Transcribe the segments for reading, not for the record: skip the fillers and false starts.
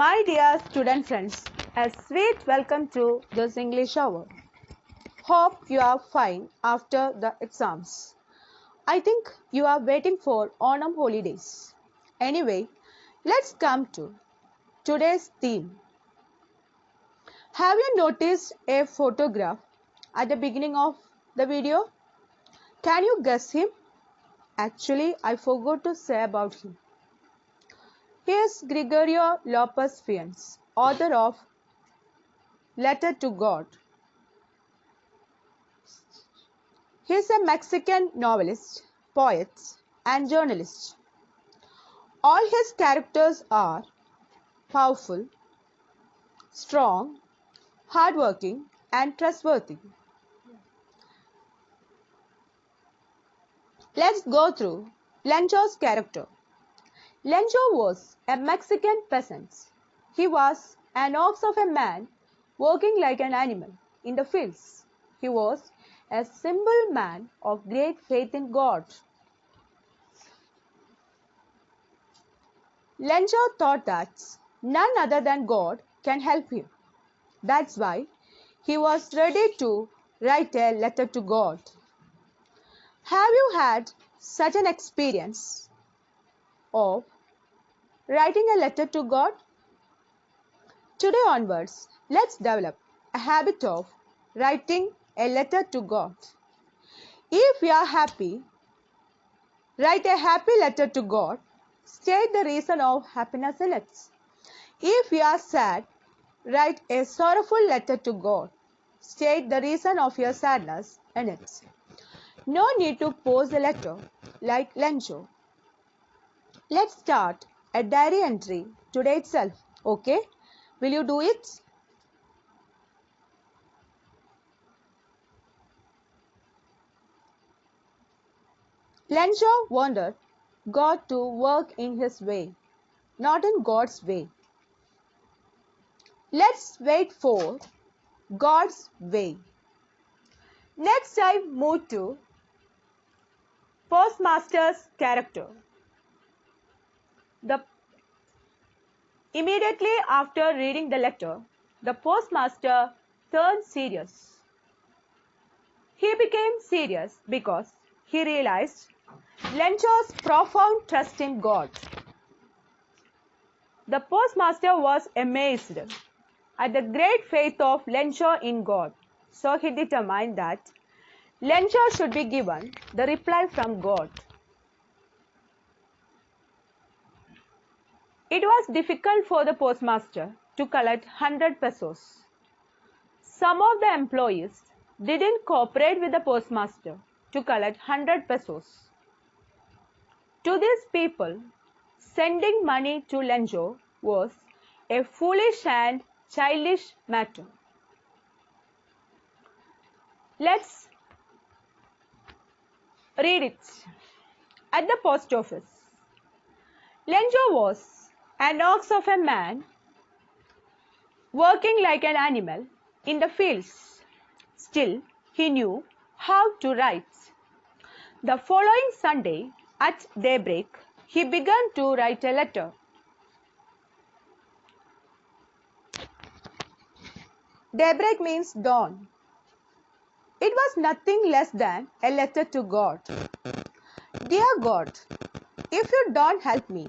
My dear student friends, a sweet welcome to this English hour. Hope you are fine after the exams. I think you are waiting for Onam holidays. Anyway, let's come to today's theme. Have you noticed a photograph at the beginning of the video? Can you guess him? Actually, I forgot to say about him. He is Gregorio Lopez Fiennes, author of Letter to God. He is a Mexican novelist, poet, and journalist. All his characters are powerful, strong, hardworking, and trustworthy. Let's go through Lencho's character. Lencho was a Mexican peasant. He was an ox of a man working like an animal in the fields. He was a simple man of great faith in God. Lencho thought that none other than God can help him. That's why he was ready to write a letter to God. Have you had such an experience of writing a letter to God? Today onwards, let's develop a habit of writing a letter to God. If you are happy, write a happy letter to God. State the reason of happiness in it. If you are sad, write a sorrowful letter to God. State the reason of your sadness in it. No need to pose a letter like Lencho. Let's start a diary entry today itself. Okay? Will you do it? Lencho wanted God to work in his way, not in God's way. Let's wait for God's way. Next, I move to postmaster's character. Immediately after reading the letter, the postmaster turned serious. He became serious because he realized Lencho's profound trust in God. The postmaster was amazed at the great faith of Lencho in God, so he determined that Lencho should be given the reply from God. It was difficult for the postmaster to collect 100 pesos. Some of the employees didn't cooperate with the postmaster to collect 100 pesos. To these people, sending money to Lencho was a foolish and childish matter. Let's read it. At the post office, Lencho was an ox of a man working like an animal in the fields. Still, he knew how to write. The following Sunday at daybreak, he began to write a letter. Daybreak means dawn. It was nothing less than a letter to God. Dear God, if you don't help me,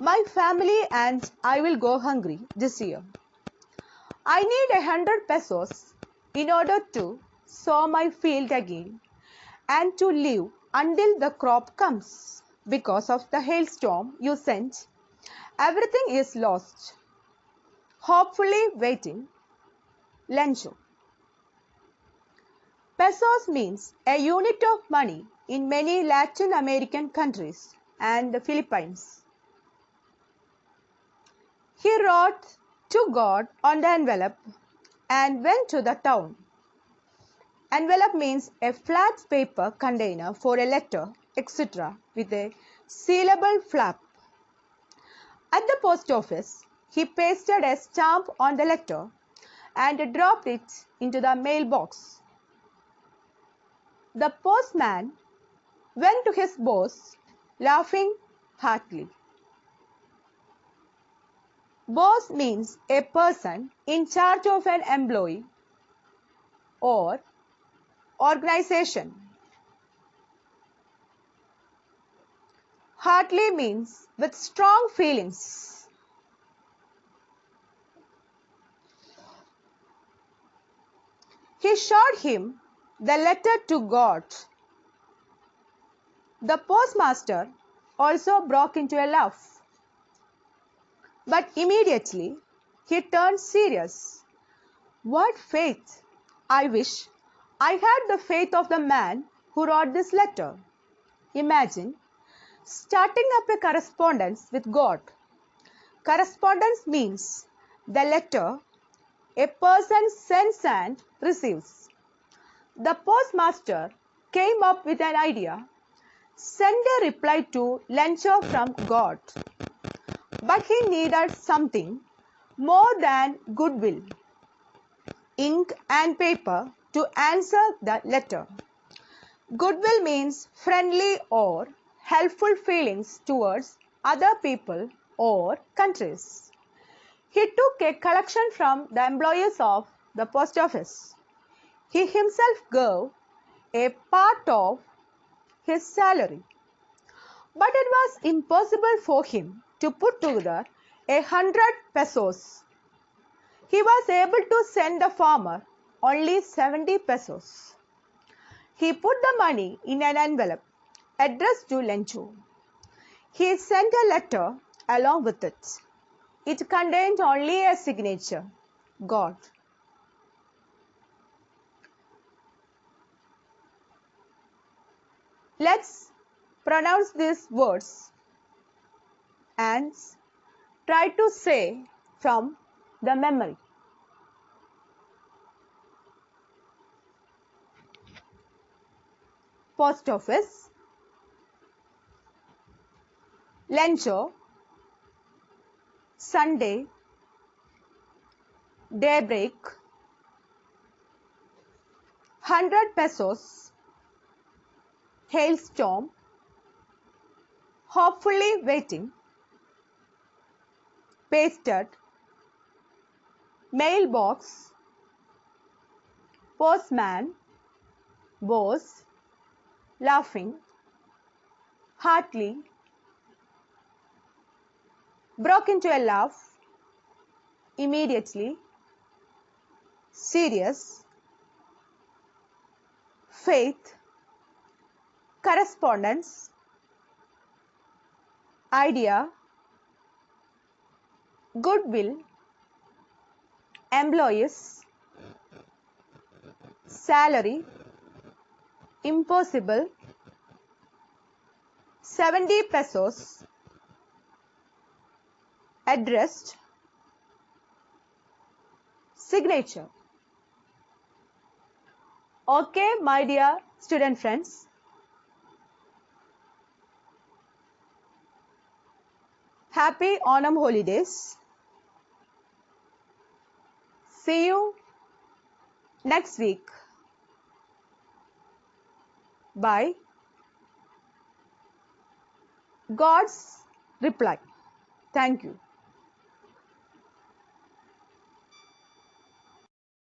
my family and I will go hungry this year. I need 100 pesos in order to sow my field again and to live until the crop comes. Because of the hailstorm you sent, everything is lost. Hopefully waiting, Lencho. Pesos means a unit of money in many Latin American countries and the Philippines. He wrote to God on the envelope and went to the town. Envelope means a flat paper container for a letter, etc. with a sealable flap. At the post office, he pasted a stamp on the letter and dropped it into the mailbox. The postman went to his boss, laughing heartily. Boss means a person in charge of an employee or organization. Heartily means with strong feelings. He showed him the letter to God. The postmaster also broke into a laugh. But immediately he turned serious. What faith! I wish I had the faith of the man who wrote this letter. Imagine starting up a correspondence with God. Correspondence means the letter a person sends and receives. The postmaster came up with an idea. Send a reply to Lencho from God. But he needed something more than goodwill, ink and paper to answer the letter. Goodwill means friendly or helpful feelings towards other people or countries. He took a collection from the employees of the post office. He himself gave a part of his salary. But it was impossible for him to put together 100 pesos. He was able to send the farmer only 70 pesos. He put the money in an envelope addressed to Lencho. He sent a letter along with it. It contained only a signature, God. Let's pronounce these words and try to say from the memory. Post office, Lencho, Sunday, daybreak, 100 pesos, hailstorm, hopefully waiting, pasted, mailbox, postman, boss, laughing, heartily, broke into a laugh, immediately, serious, faith, correspondence, idea, goodwill, employees, salary, impossible, 70 pesos, addressed, signature. Okay, my dear student friends. Happy Onam holidays. See you next week. Bye. God's reply. Thank you.